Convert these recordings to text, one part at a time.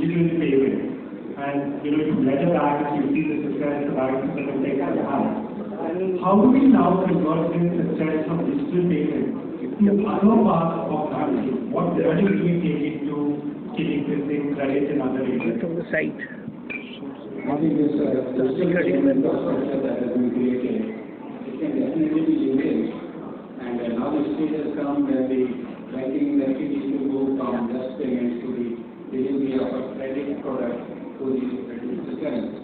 digital payment. And you let a bank, you see the success the bank is going to take at hand. How do we now convert this success from digital payment to other parts of banking? What journey do we take into keeping this in credit and other areas? From the site. I think this digital infrastructure that has been created, it can definitely be leveraged. And now the stage has come where the banking industry needs to move from just payments to the delivery of a credit product to the digital currency.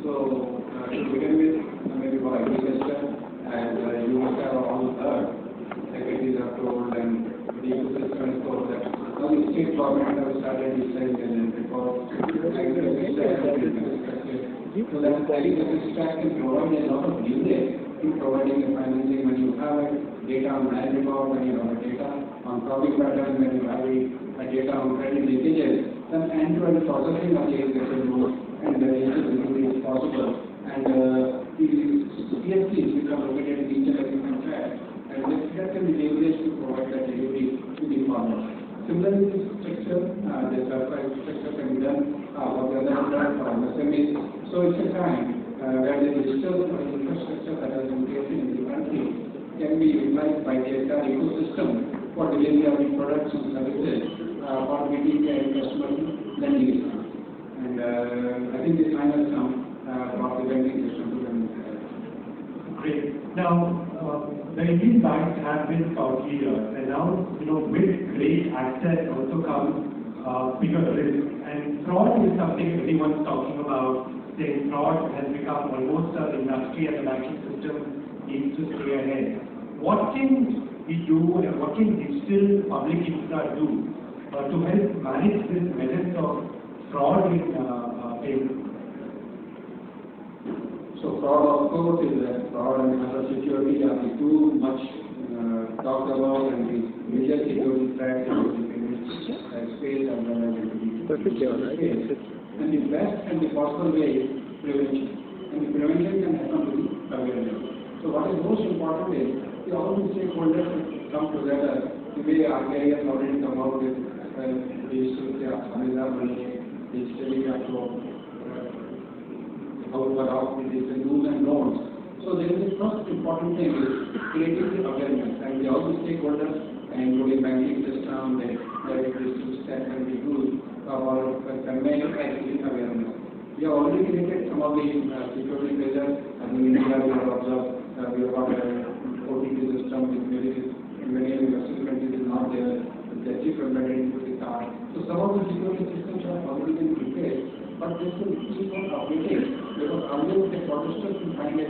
So, to begin with, maybe for agriculture, as you must have all heard, secretaries are told and the ecosystem is told that now the state government have started decentralizing because so that agriculture stack can provide a lot of leverage in providing the financing when you have data on land record, when you have data on cropping pattern, when you have data on credit linkages, then end-to-end processing of the agriculture loans and the delivery is possible. And the CFCs which are located in each and every contract, and that can be leveraged to provide that delivery to the farmers. Similarly, this structure, the surprise structure can be done for the other product for MSMEs. So it's a time where the digital infrastructure that has been created in the country can be utilized by the entire ecosystem for delivery of the products and services for meeting the customer lending. And I think the time has come for the banking system to run. Great. Now, the Indian banks have been thought leaders, and now, with great access also comes bigger risk. And fraud is something everyone's talking about. Saying fraud has become almost an industry, and the banking system needs to stay ahead. What can we do, and what can digital public infra do to help manage this menace of fraud in payments? So fraud, of course, is that fraud and cybersecurity are the two much talked about and the major security threats in the payment space as well as in the space. And the best and the possible way is prevention. And the prevention can happen with the awareness. So what is most important is all the stakeholders come together. The way RBI has already come out with digital digitally how to adopt the digital do's and don'ts. So there is the first important thing is creating the awareness, and all the stakeholders, including banking system, the digital stack can be used for conveying awareness. We have already created some of the security measures. In India, we have observed we have got an OTP system which in many Western countries is not there. The chip embedded into the card. So some of the security systems have already been prepared, but this will keep on updating because earlier the protesters will find a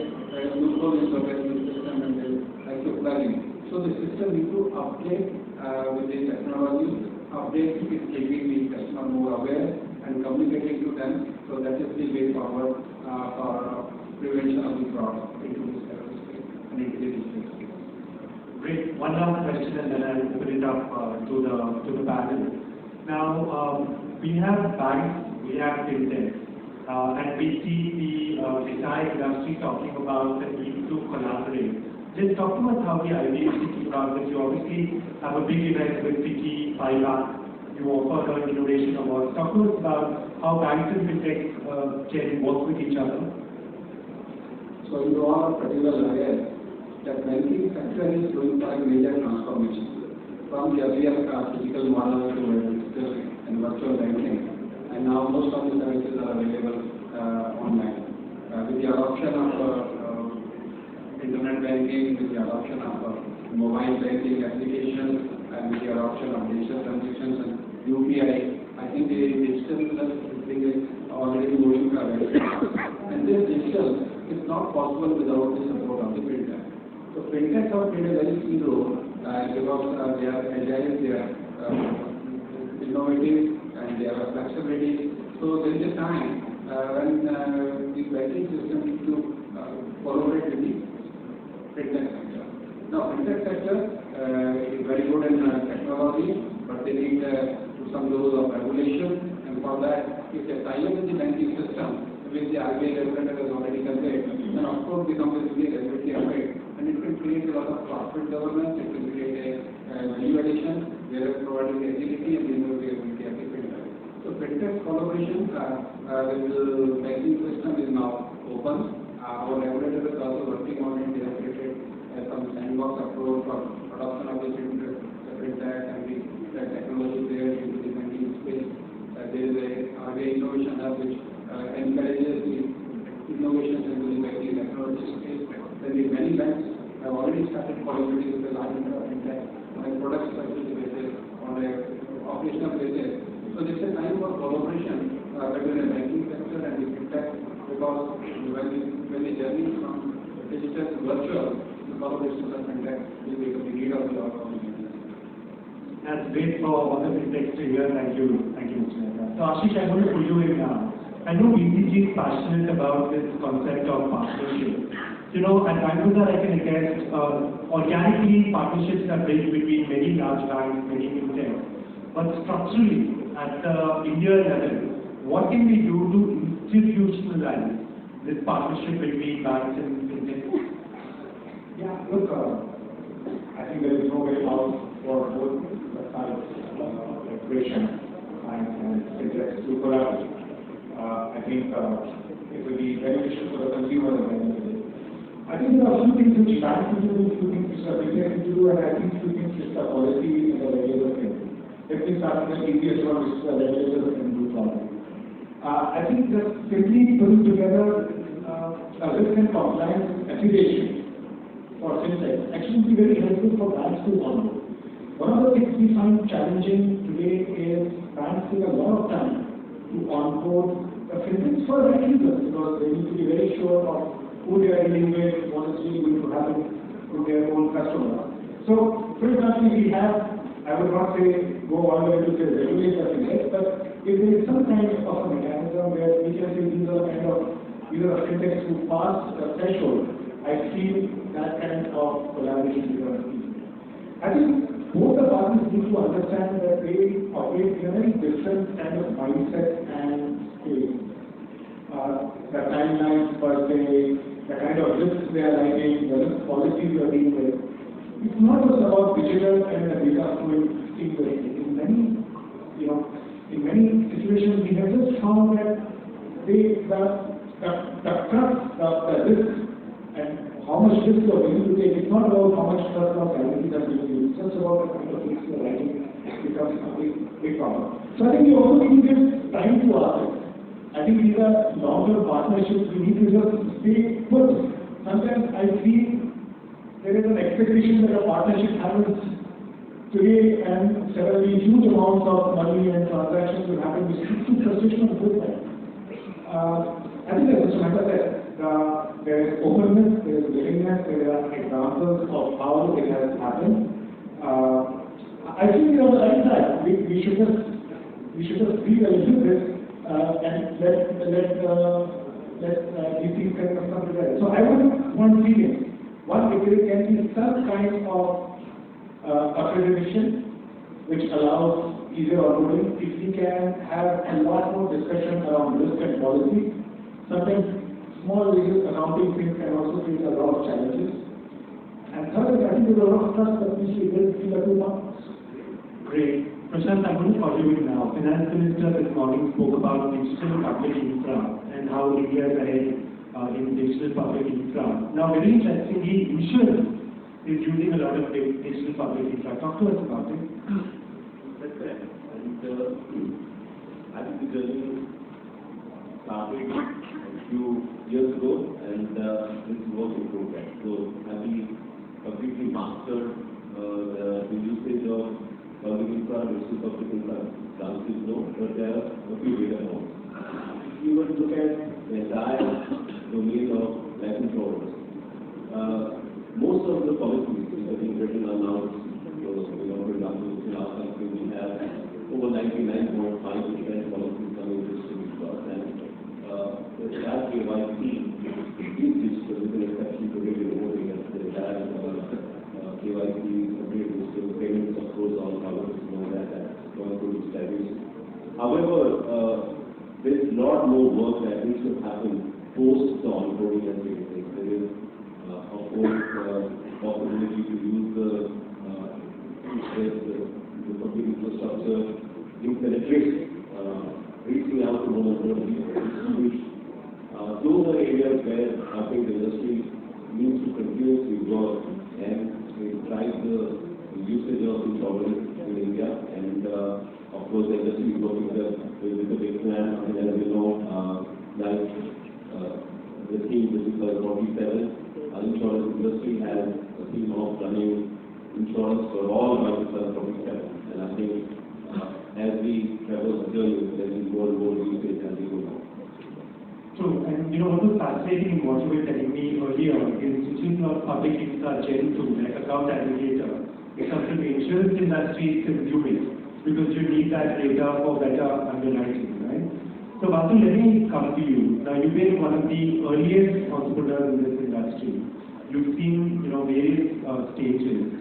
loophole in the system and they like to plug in. So the system needs to update with the technology, update with keeping the customer more aware and communicating to them. So that is the way forward for prevention of the fraud into the service and into the digital space. Great. One last question, and then I'll open it up to the panel. Now, we have banks, we have fintech, and we see the entire industry talking about the need to collaborate. Just talk to us how the idea is thinking about this. You obviously have a big event with Fiki, you offer the innovation awards. Talk to us about how banks and fintech can work with each other. So you are particularly aware that banking sector is going through a major transformation from the earlier physical model to digital and virtual banking, and now most of the services are available online. With the adoption of internet banking, with the adoption of mobile banking applications, and with the adoption of digital transactions and UPI, I think the digital thing is already moving very fast. And this digital is not possible without the support of the fintech. So fintech have played a very key role because they are agile, they are innovative, and they are flexibility. So there is a time when the banking system needs to collaborate with the fintech sector. Now, fintech sector is very good in technology, but they need some rules of regulation, and for that, if they tie up with the banking system, which the RBI regulator has already conveyed, then of course the company will be regulatory effect, and it will create a lot of corporate governance, it will create a value addition, whereas providing agility and the ability of the fintech. So fintech fintech collaboration with the banking system is now open. Our regulator is also working on it. They have created some sandbox approach for adoption of the fintech and the technology there into the banking space. There is a innovation hub which encourages the innovations into the banking technology space. Then the many banks have already started collaborating with the large fintech on a product specific basis, on a operational basis. So this is a time for collaboration between the banking sector and the fintech, because when the journey from digital to virtual, the collaboration of fintech will become the lead of the organization. That's great for all the fintechs to hear. Thank you, Mr. Mehta. So Ashish, I'm going to pull you in now. I know BCG is passionate about this concept of partnership. You know, at Bangalore, I can attest, organically partnerships are built between many large banks, many fintechs. But structurally, at the India level, what can we do to institutionalize this partnership between banks and fintechs? Yeah, look, I think there is no way out for both sides of the equation, banks and fintechs to collaborate. I think it will be beneficial for the consumer at the end of the day. I think there are a few things which banks need to do, few things which are fintechs need to do, and I think few things which are policy and the regulator can do. Let me start with the easiest one, which is the regulator can do probably. I think just simply putting together a risk and compliance affiliation for fintech actually would be very helpful for banks to onboard. One of the things we find challenging today is banks take a lot of time to onboard fintechs for right reasons, because they need to be very sure of who they are dealing with, what is really going to happen to their own customers. So, for example, we have, I would not say go all the way to say regulate the fintechs, but if there is some kind of a mechanism where we can say these are kind of fintechs who pass the threshold, I feel that kind of collaboration becomes easy. I think both the parties need to understand that they operate in a very different kind of mindset and space. The timelines per se, the kind of risks they are writing, the risk policies they are dealing with. It's not just about digital and the data flowing seamlessly. In many situations, we have just found that the trust, the risk, and how much risk you are willing to take, it's not about how much trust or guarantee that you use, it's just about the kind of risk you are writing. It becomes a big problem. So I think we also need to give time to ourselves. I think these are longer partnerships. We need to just stay put. Sometimes I feel there is an expectation that a partnership happens today and suddenly huge amounts of money and transactions will happen, which leads to frustration on both sides. I think as Mr. Mehta said, there is openness, there is willingness, there are examples of how it has happened. I think we are on the right side. We should just breathe a little bit and let these things kind of come together. So I would want feelings. One, if there can be some kind of accreditation which allows easier onboarding, if we can have a lot more discussion around risk and policy. Sometimes small legal accounting things can also create a lot of challenges. And third, I think there's a lot of trust that we should build between the two partners. Great. Prashant, I'm going to call you in now. Finance Minister this morning spoke about digital public infra and how India is ahead in digital public infra. Now, very interestingly, insurance is using a lot of digital public infra. Talk to us about it. That's right. And I think the journey started a few years ago, and this is work in progress. So, have we completely mastered the usage of public infra, digital public infra? The answer is no, but there are a few data points. If you were to look at the entire domain of life insurance, most of the policies which have been written are now, for example, in our country we have over 99.5% policies coming digital to us, and the entire KYC is digital with an exception to really reporting that the entire KYC is digital, payments of course all covered, that's going through digitalization. However, there's a lot more work that needs to happen post the onboarding and everything. There is, of course, possibility to use the public infrastructure in penetration, overseas distribution. Those are areas where I think the industry needs to continuously work and drive the usage of insurance in India. And of course, the industry is working with a big plan. And as you know, like the theme which is 47, our insurance industry has a theme of running insurance for all by 47. And I think as we traverse the journey, there will be more and more usage as we go on. True, and what was fascinating in what you were telling me earlier is switching of public infra Gen 2, like account aggregator, is something the insurance industry is consuming because you need that data for better underwriting, right? So Vasu, let me come to you. Now you've been one of the earliest entrepreneurs in this industry. You've seen various stages.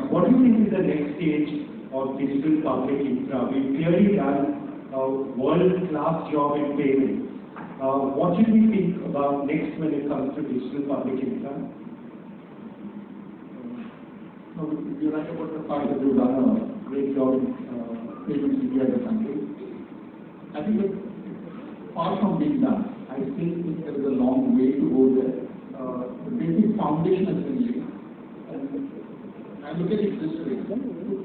What do you think is the next stage of digital public infra? We've clearly done a world-class job in payments. What should we think about next when it comes to digital public infra? You're right about the fact that we've done a great job in payments in India as a country. I think that far from being done, I still think there is a long way to go there. The basic foundation has been laid. And I look at it this way.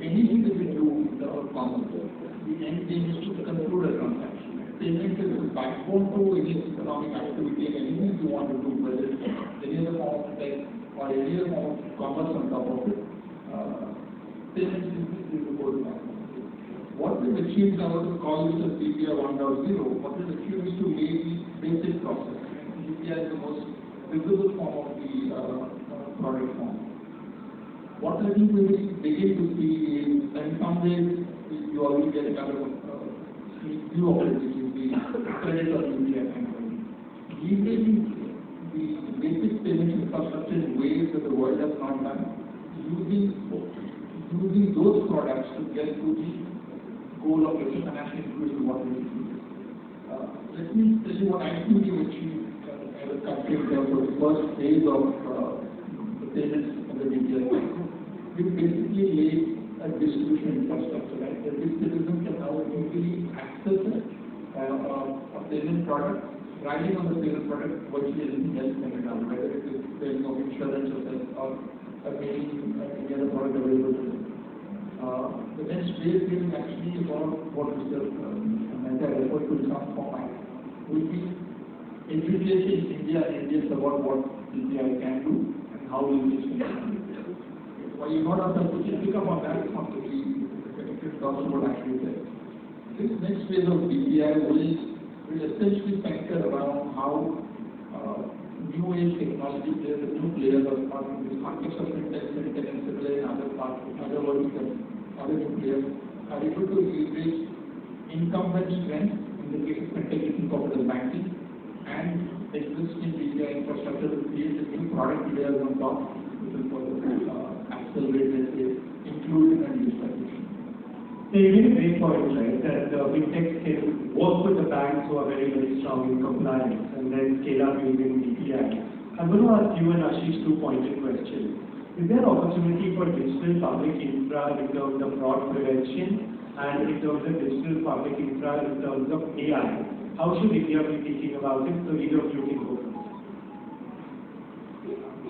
Anything that we do in the commerce, the end game is to conclude a transaction. Payment is the backbone to any economic activity and anything you want to do, whether it's any other form of tech or any other form of commerce on top of it. Payment is the core platform. What we've achieved now to call this as PPI 1.0, what we've achieved is to lay the basic process. PPI is the most visible form of the product form. What I think we will begin to see is, in some ways, you already get a kind of view of it, which is the credit or UPI kind of thing. Leveraging the basic payment infrastructure in ways that the world has not done, using those products to get to the goal of financial inclusion, what we need. Let me tell you what I think we achieved as a country in terms of the first phase of the payments and the UPI. We basically laid a distribution infrastructure, right? Every citizen can now easily access a payment product, riding on the payment product virtually anything else can be done, whether it is paying of insurance or paying any other product available to them. The next phase is actually about what Mr. Mehta referred to in some format, will be educating India and Indians about what PPI can do and how usage can be done. While you're not on the pick up on that, it's not really effective talks about actually there. This next phase of PPI will essentially center around how new age technology players, the new players are starting this markets of fintech and similar in other parts, other verticals, other new players are able to leverage incumbent strength, in the case of fintech, you think of it as banking, and existing PPI infrastructure to create a new product layers on top, which will further accelerate, let's say, inclusion and digitalization. So you made a great point, right, that fintechs can work with the banks who are very, very strong in compliance and then scale up using DPI. I'm going to ask you and Ashish two pointed questions. Is there opportunity for digital public infra in terms of fraud prevention and in terms of digital public infra in terms of AI? How should India be thinking about it? So either of you can go first.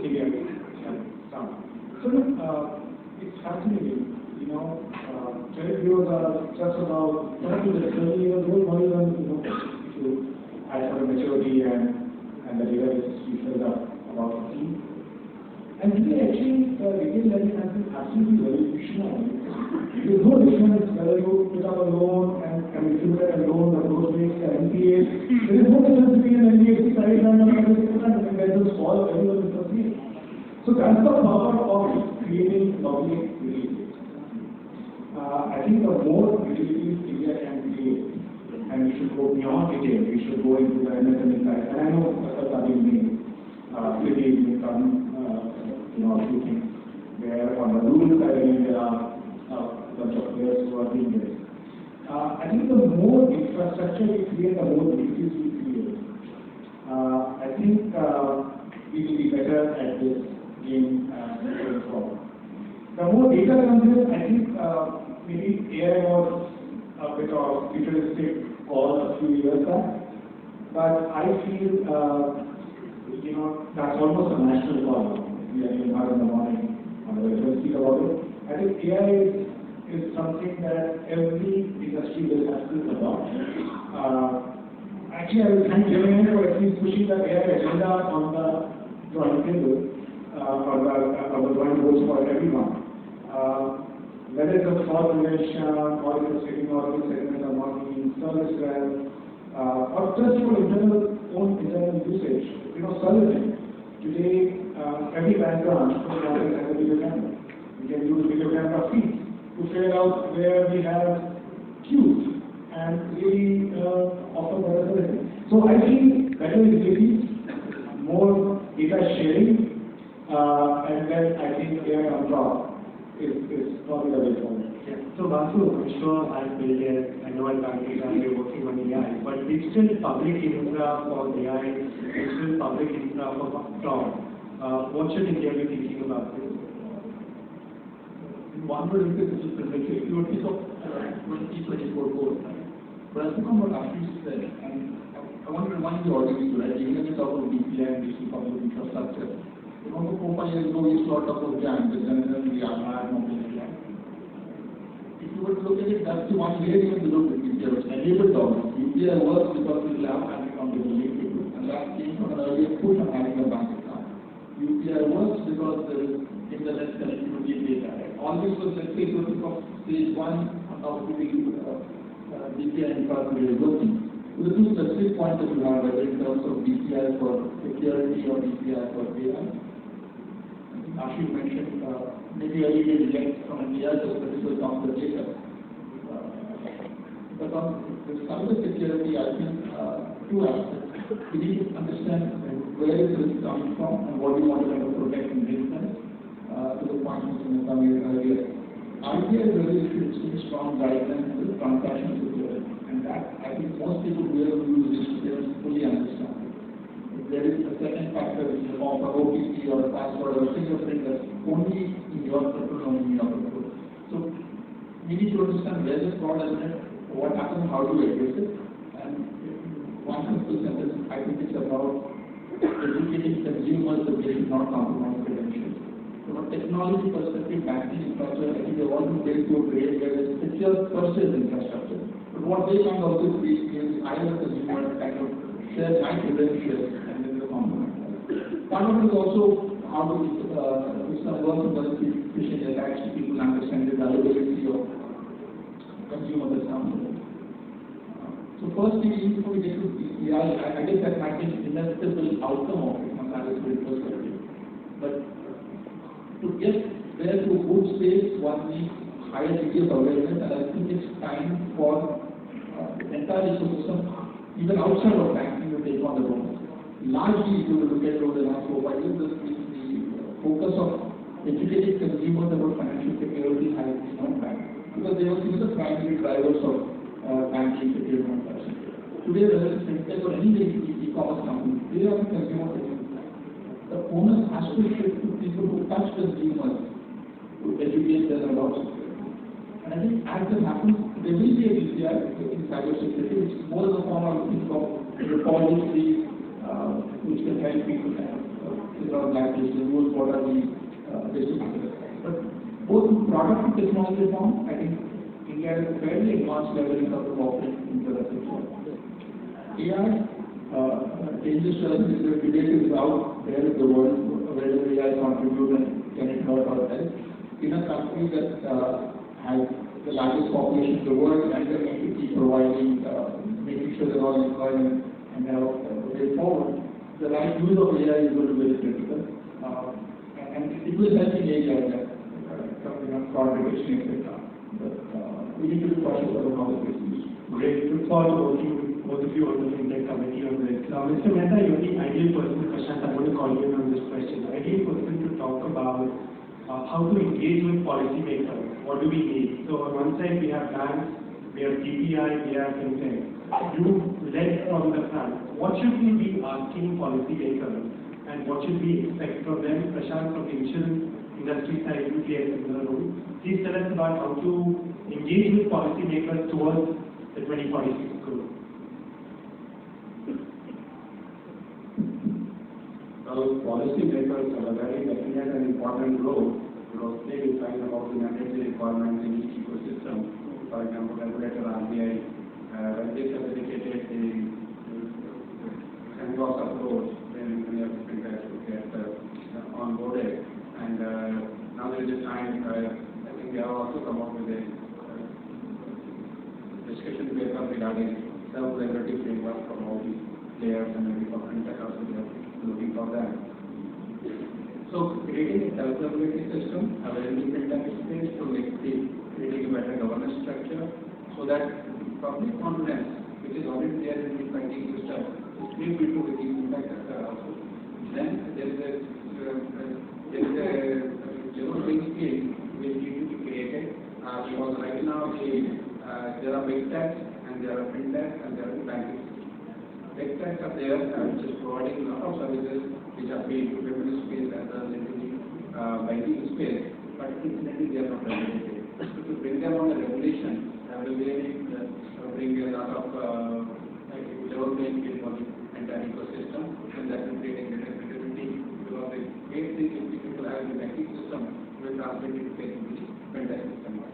India. So it's fascinating. Credit bureaus are just about 30 years old, not even, to add sort of maturity and the data is filled up about 15. And today actually retail lending has been absolutely revolutionary. There is no difference whether you pick up a loan and if you get a loan, the growth rates, the NPAs. There is no difference between an NBFC credit line and a 30%, and then just all everyone is the same. So that's the power of creating public utilities. I think the more utilities India can create, and we should go beyond retail, we should go into the MSME side. And I know efforts are being made. Cities will come, a few things. Where on the rural side, there are a bunch of players who are doing this. I think the more infrastructure we create, the more utilities we create. I think we will be better at this game going forward. The more data comes in, I think maybe AI was a bit of futuristic call a few years back, but I feel, that's almost a national call. We are in the morning, we'll speak about it. I think AI is something that every industry will have to adopt. Actually, I will thank Jeremy for at least pushing the AI agenda on the drawing table, or the drawing boards for everyone. Whether it's a fraud prevention, or it's a technology segment of money, service well, or just for own internal usage. Servicing. Today, every bank branch, for example, has a video camera. We can use video camera feeds to figure out where we have queues and really offer better services. So I think better utilities, more data sharing, and then I think AI on top is probably the way forward. Yeah. So Vasu, I'm sure as billionaires, I know at banking you're working on AI, but digital public infra for AI, digital public infra for cloud. What should India be thinking about this? One would look at this presentation, if you would think of 2024 goals, right? But I think on what Ashish said, and I want to remind the audience, right, even when we talk about DPI and digital public infrastructure, remember 4-5 years ago we used to talk about GAN, the General Real Mobility Act. If you were to look at it, that's the one layer even below the DPI, which enabled dollars. DPI works because we have bank account with the link to it, and that came from an earlier push on having a bank account. UPI works because there is internet connectivity and data. Right? All this was, let's say, to think of stage 1 on top of the DPI infrastructure is working. So the two specific points that you have, whether in terms of DPI for security or DPI for AI, Ashish mentioned maybe early days yet from an AI perspective will come the data. But on the cyber security, I think two aspects. We need to understand where is this coming from and what we want to protect and defend. To the point Mr. Mehta made earlier. IBI really issued extremely strong guidelines for transaction security, and that I think most people who ever use this fully understand. There is a second factor in the form of OTP or a password or a fingerprint that's only in your control, only in your control. So we need to understand where the fraud element, what happens, how do we address it, and one simple sentence, I think it's about educating consumers that they should not compromise credentials. From a technology perspective, banking infrastructure, I think they want to build to a grade where it's secure purchase infrastructure. But what they can also create is I as a consumer kind of share my credentials and then the compromise. Part of it is also how to some work in the phishing attacks to people understand the valuability of consumer discount. So first thing before we get to AI, I guess that might be an inevitable outcome of it from that perspective. But to get there to a good space, one needs higher degree of awareness, and I think it's time for the entire ecosystem, even outside of banking, to take on the role. Largely, if you look at over the last 4-5 years, the focus of educating consumers about financial security has been on banking, because they were the primary drivers of banking security and transaction. Today, whether it's fintech or any e-commerce company, they are the consumer. The onus has to shift to people who touch consumers to educate them about security. And I think as that happens, there will be a DCI in cybersecurity. It's more in the form of repositories which can help people figure out blacklisting rules, what are the distributors. But both product and technology form, I think India is a fairly advanced level in terms of offering into the sector. AI changes to the debate is out there in the world, where does AI contribute and can it hurt or help? In a country that has the largest population in the world and they need to keep providing, making sure they're all employed and have a way forward, the right use of AI is going to be very critical. And it will help in areas like fraud detection, etc. But we need to be cautious about how it is used. Great. Look forward to working with both of you on the FinTech committee on this. Mr. Mehta, you're the ideal person, Prashant, I'm going to call you in on this question. The ideal person to talk about how to engage with policymakers. What do we need? So on one side we have banks, we have DPI, we have FinTech. You led from the front. What should we be asking policymakers and what should we expect from them? Prashant, from the insurance industry side, you play a similar role. Please tell us about how to engage with policymakers towards the 2046 goal. Well, policymakers have a very definite and important role because they decide about the mandatory requirements in each ecosystem. For example, regulator RBI, when they facilitated the sandbox approach, then many of the fintechs will get onboarded. And now there is a time, I think they have also come up with a discussion paper regarding self-regulatory framework for all the players, and maybe for fintech also they are looking for that. So creating a self-regulatory system, available fintech space to make creating a better governance structure, so that public confidence, which is already there in the banking system, is creep into the fintech sector also. Then there is a general playing field which need to be created, because right now there are big techs and there are fintechs and there are banking. Big techs are there which is providing a lot of services which are paid to payment space as well as into the banking space, but incidentally they are not regulated. So to bring them on the regulation, will really bring a lot of level playing field for the entire ecosystem, and that will create a greater credibility, because the great thing if people have the banking system will translate it to the fintech system.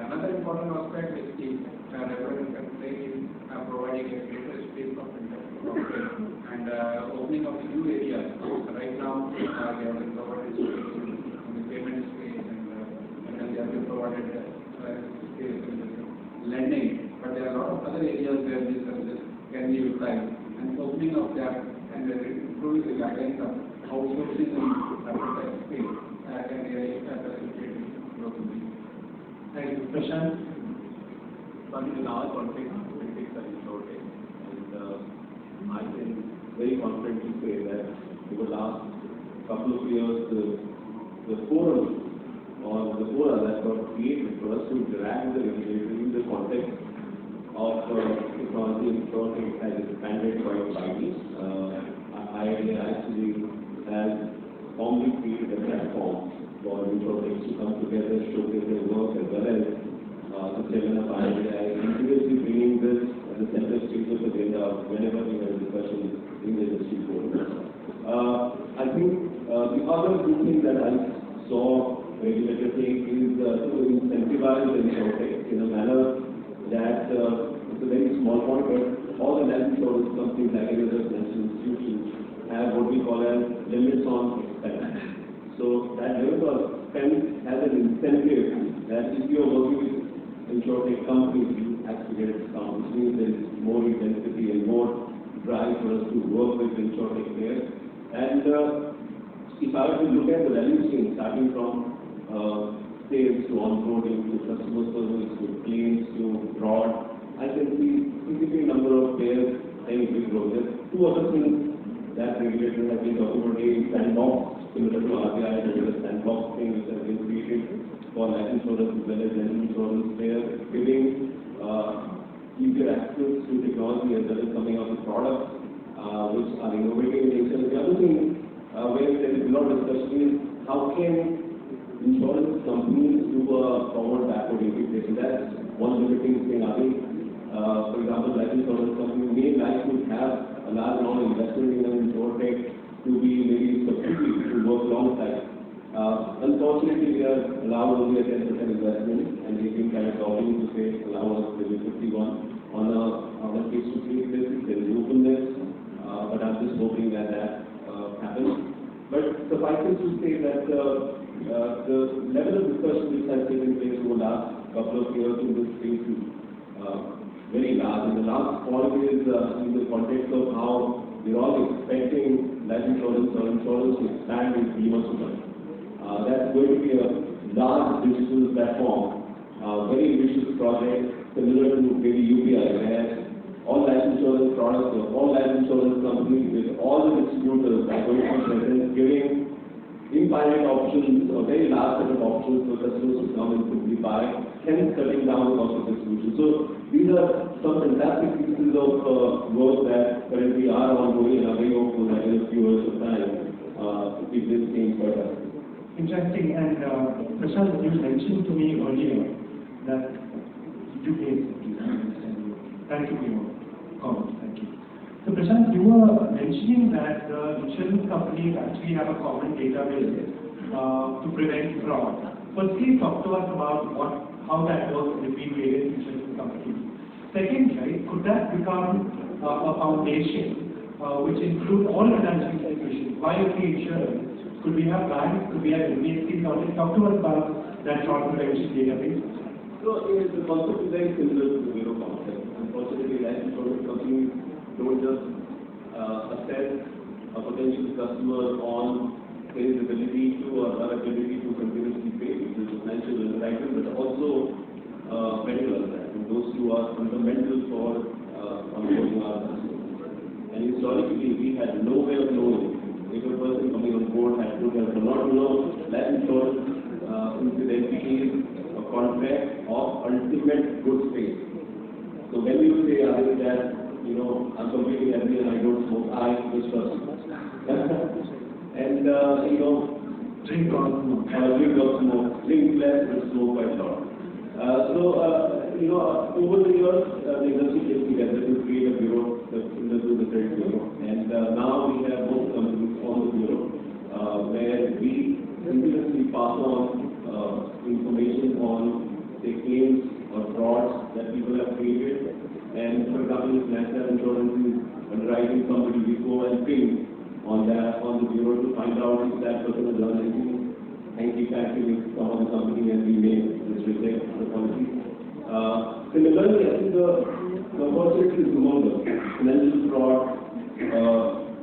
Another important aspect is the regulator can play in providing a greater space for fintech to operate and opening of new areas. Right now, they have been provided space in the payment space, and then they have been provided space in the lending, but there are a lot of other areas where these services can be utilized, and opening of that and improving the guidelines of outsourcing in fintech space can really facilitate growth. Thank you. Prashant? But in our context, fintechs are insurtech, and I can very confidently say that over the last couple of years, the forum or the fora that got created for us to interact with the regulator in the context of technology and insurtech has expanded quite widely. I actually have formally created a platform for insurtechs to come together, showcase their work, as well as the chairman of III continuously bringing this at the center stage of the agenda whenever we have discussions in the industry forum. I think the other good thing that I saw regulator take is to incentivize the insurtech in a manner that it's a very small point, but all the life insurance companies, like any other financial institutions, have what we call as limits on expense. So that limit of spend has an incentive that if you are working with insurtech companies, you actually get a discount, which means there is more intensity and more drive for us to work with insurtech players. And if I were to look at the value chain, starting from sales to onboarding to customer service to claims to fraud, I can see significant number of players playing big role. There's two other things that regulators have been talking about: sandbox, similar to RBI, there is a sandbox thing which has been created for life insurance as well as general insurance players, giving easier access to technology as well as coming out with products which are innovative in nature. The other thing where there is a lot of discussion is how can insurance companies do a forward-backward integration. That's one limiting thing. I think, for example, life insurance companies may like to have a large amount of investment in an insurtech to be maybe subsidiary to work alongside. Unfortunately, we are allowed only a 10% investment, and they've been kind of talking to say allow us to do 51 on a case-to-case basis. There is openness, but I'm just hoping that happens. But suffice it to say that the level of discussion which has taken place over the last couple of years in this space is very large. And the last point is in the context of how we're all expecting life insurance or insurance to expand in 3 months to come. That's going to be a large digital platform, very ambitious project, similar to maybe UPI, where all life insurance products of all life insurance companies with all the distributors are going to be present, giving infinite options, a very large set of options for customers to come and simply buy, hence cutting down the cost of distribution. So these are some fantastic pieces of work that currently are ongoing, and are very hopeful that in a few years of time, if this change further. Interesting. And Prashant, you mentioned to me earlier that you gave. Thank you for your comments. Thank you. So Prashant, you were mentioning that the insurance companies actually have a common database to prevent fraud. Firstly, talk to us about how that works between various insurance companies. Second, right, could that become a foundation which includes all financial institutions? Why only insurance? Could we have banks? Could we have NBFCs? Talk to us about that fraud prevention database. So the concept is very similar to the bureau concept. Unfortunately, life insurance companies don't just assess a potential customer on his ability to or her ability to continuously pay, which is financial underwriting, but also medical underwriting. Those two are fundamental for onboarding our customers. And historically, we had no way of knowing if a person coming on board had good health or not. Life insurance incidentally is a contract of ultimate good faith. So when you say that, I'm completely happy and I don't smoke, I just trust you. And Drink or smoke. Drink or smoke. Drink less and smoke quite a lot. Over the years, the industry came together to create a bureau, the credit bureau. And now we have both companies on the bureau, where we continuously pass on information on the claims or frauds that people have created. And for example, if national insurance is underwriting somebody, we go and ping on the bureau to find out if that person has done anything anti-factory with some of the company and we may just reject the policy. Similarly, I think the opportunity is among the financial fraud,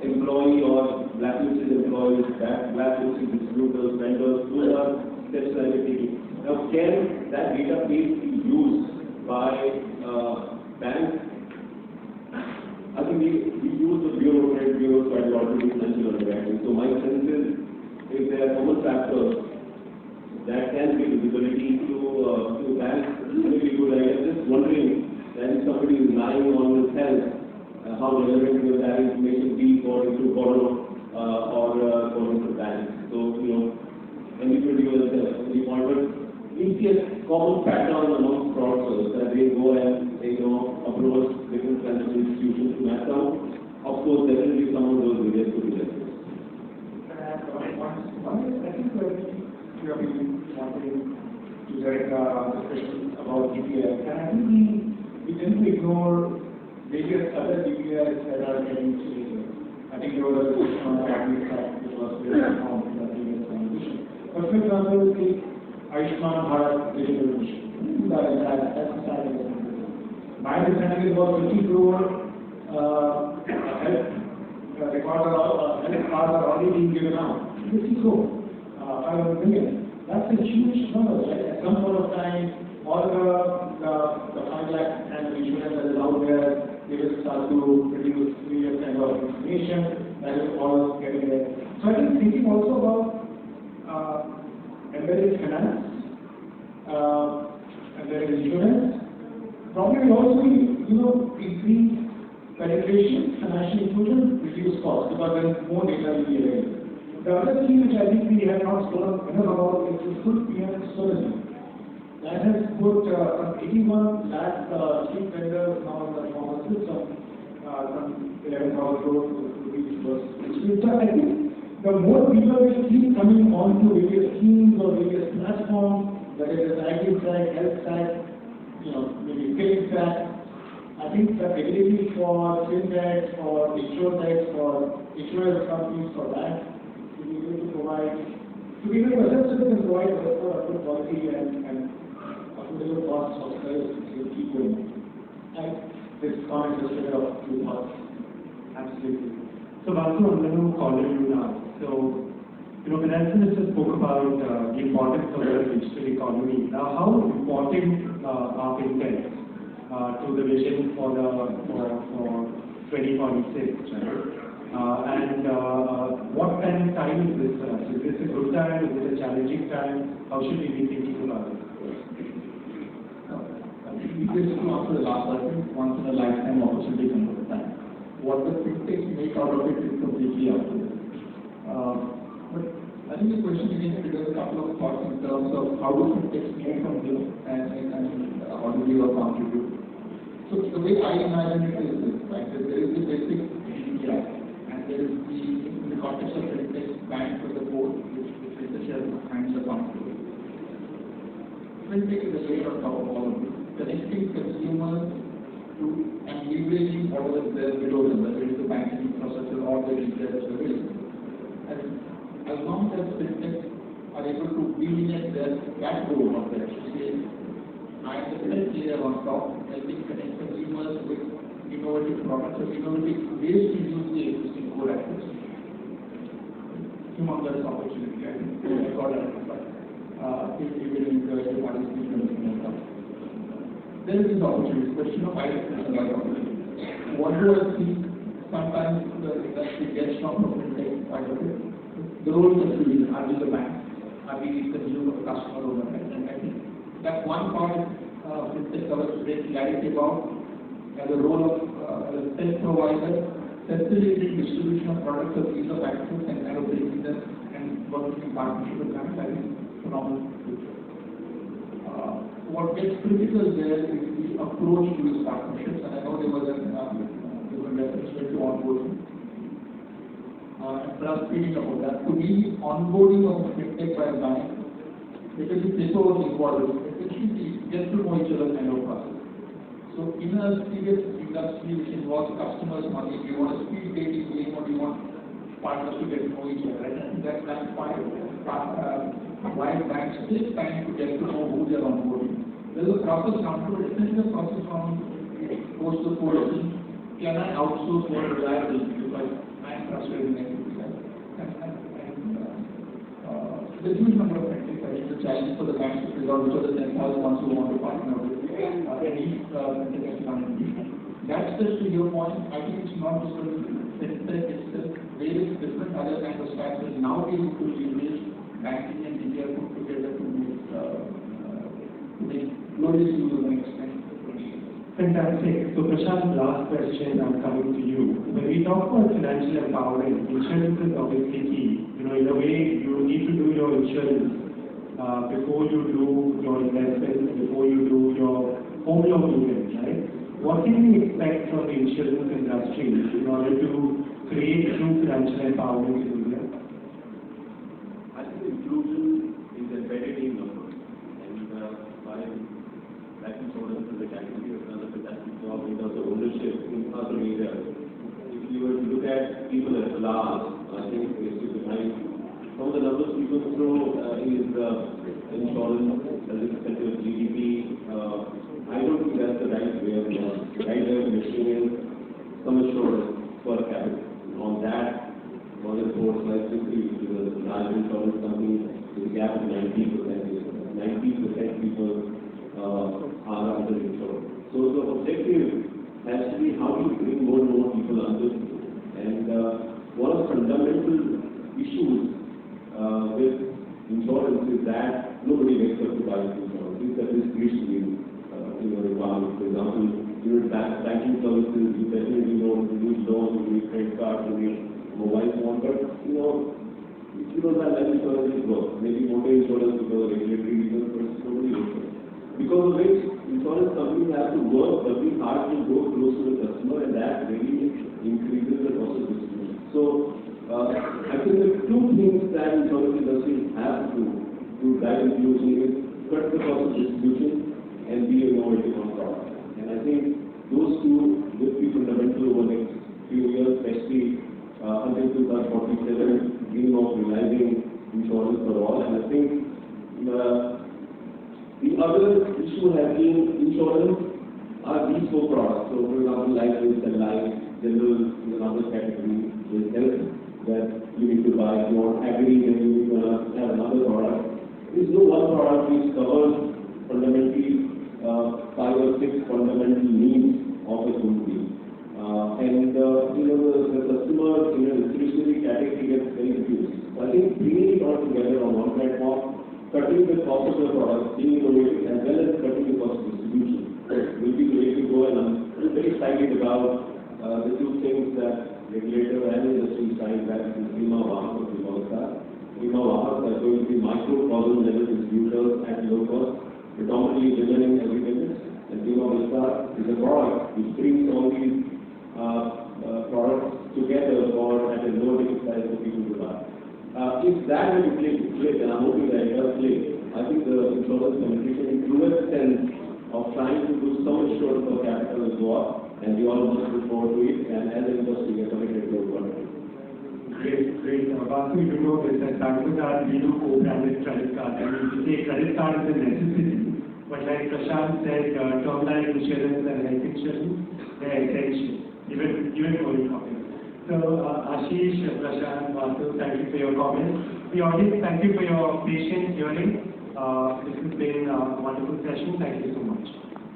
employee or blacklisted employees, blacklisted distributors, vendors, those are steps that we're taking. Now, can that database be used by banks? I think we use the credit bureau quite a lot to do financial underwriting. So my sense is, if there are common factors that can give visibility to banks, it may be a good idea. Just wondering that if somebody is lying on his health, how relevant will that information be for him to borrow or for him to bank? So, anybody will any point, but we see a common pattern among fraudsters that they go and approach different financial institutions to match out. Of course, there will be some of those videos to be listed. One is, I think you have been wanting to direct discussion about DPIs, and I think we tend to ignore various other DPIs that are getting changed. I think there was a discussion on the Cabinet Act, which was very informed in the previous conversation. But for example, the Ayushman Bharat digital mission. That's the side of it. My understanding is about 50 crore health cards are already being given out. 50 crore, 500 million. That's a huge number, right? At some point of time, all the 5 lakh and insurance that is out there, they will start to produce various kind of information that is all getting there. So I think thinking also about embedded finance, embedded insurance, probably will also increase penetration, financial inclusion, reduce cost, because then more data will be available. The other thing which I think we have not spoken enough about is the full PM tourism. That has put 81 lakh street vendors now in the formal system, some 11,000 crores rupees was. So I think the more people will keep coming on to various schemes or various platforms, whether it is IT track, health track, maybe paying track, I think the ability for fintechs, for insurtechs, for insurance companies, for banks to be able to provide, to be able to assess it and provide a good quality and affordable costs of service will keep going. And this comment is a of two thoughts. Absolutely. So Vasu, I'm going to call you now. So, Finance Minister spoke about the importance of the digital economy. Now, how important are fintechs to the vision for 2046, right? And what kind of time is this for us? Is this a good time? Is it a challenging time? How should we be thinking about it? This to answer the last question, once in a lifetime opportunity comes at a time. What the fintechs make out of it is completely up to them. But I think the question again triggers a couple of thoughts in terms of how do fintechs move from here and how do they contribute. So the way I imagine it is this, right? There is the basic layer on top of all of this, connecting consumers to and leveraging whatever is there below them, whether it's the banking infrastructure or the retail service. And as long as fintechs are able to delineate that role of that, to say, I am the best layer on top, helping connect consumers with innovative products or innovative ways to use the existing core assets. Humongous opportunity, I think. I got that, but if you will encourage the participation in the there is this opportunity, question of identification like opportunity. What do I see sometimes the industry gets from the fintech side of it? The role of the user, are we the bank? Are we the consumer, customer owner? And I think that one part fintech covers great clarity about the role of the tech provider, facilitating distribution of products of ease of access and kind of bringing them and working in partnership with banks. I think phenomenal future. What gets critical there is the approach to these partnerships, and I know there was a different reference to onboarding. And perhaps speaking about that, to me, onboarding of a fintech by a bank, because the paperwork involved, essentially get to know each other kind of process. So in a serious industry which involves customers' money, do you want a speed dating game or do you want partners to get to know each other? And that's why banks take time to get to know who they are onboarding. There's a process down to it. Essentially the process from post the question, can I outsource more reliability because I am trusted in everything else? There's a huge number of metrics. I think the challenge for the banks to figure out which are the 10,000 ones who want to partner with any fintech company. That's just to your point. I think it's not just going to be fintech, it's the various different other kinds of stacks will now be able to leverage banking and media put together to make glorious use of the next 10 to 20 years. Fantastic. So Prashant, last question, I'm coming to you. When we talk about financial empowerment, insurance is obviously key. In a way, you need to do your insurance before you do your investments, before you do your home loan unit, right? What can we expect from the insurance industry in order to create true financial empowerment in India? I think inclusion is embedded in numbers, and by life insurance is a category of another fantastic job in terms of ownership in other areas. If you were to look at people at large, I think it's to behind some of the numbers people throw is insurance as a percentage of GDP. I don't think that's the right way of going. The right way of measuring is some assurance per capita. On that, one of the four slides which is a large insurance company, with a gap of 90%. 90% people are under-insured. So the objective has to be how do you bring more and more people under. And one of the fundamental issues with insurance is that nobody wakes up to buy insurance. It's a discretionary requirement. For example, banking services, you definitely know you need loans, you need credit cards, you need mobile phone, but if you don't have life insurance, it works. Maybe motor insurance because of regulatory reasons, but it's totally different. Because of which insurance companies have to work very hard to go close to the customer, and that really increases the cost of distribution. So I think the two things that insurance industry has to do to drive inclusion is cut the cost of distribution and be innovative on product. And I think those two will be fundamental over the next few years, especially until 2047, dream of realizing insurance for all. And I think the other issue has been insurance are these four products. So for example, life and life, general is another category, there's health that you need to buy. If you want agri, then you need to have another product. There's no one product which covers fundamentally 5 or 6 fundamental needs of a human being. The customer in a discretionary category gets very confused. So I think bringing it all together on one platform, cutting the cost of the product, being innovative, as well as cutting the cost of distribution will be the way to go. And I'm very excited about the two things that regulator and industry side that is Bima Vahak of Viksitbharat. Bima Vahak are going to be microcosm level distributors at low cost, predominantly women in every business. And Bima Viksitbharat is a product which brings all these products together or at a lower ticket price for people to buy. If that were to click, and I'm hoping that it does click, I think the insurance penetration in the US sense of trying to do so much towards the capital as well, and we all look forward to it, and as an industry, we are committed to work. Great, great. Vasu, you know this, at Bank we do co-branded credit cards. I mean, we say credit card is a necessity, but like Prashant said, term life insurance and health insurance, they're essential, even for important. So, Ashish, Prashant, Vasu, thank you for your comments. The audience, thank you for your patient hearing. This has been a wonderful session. Thank you so much.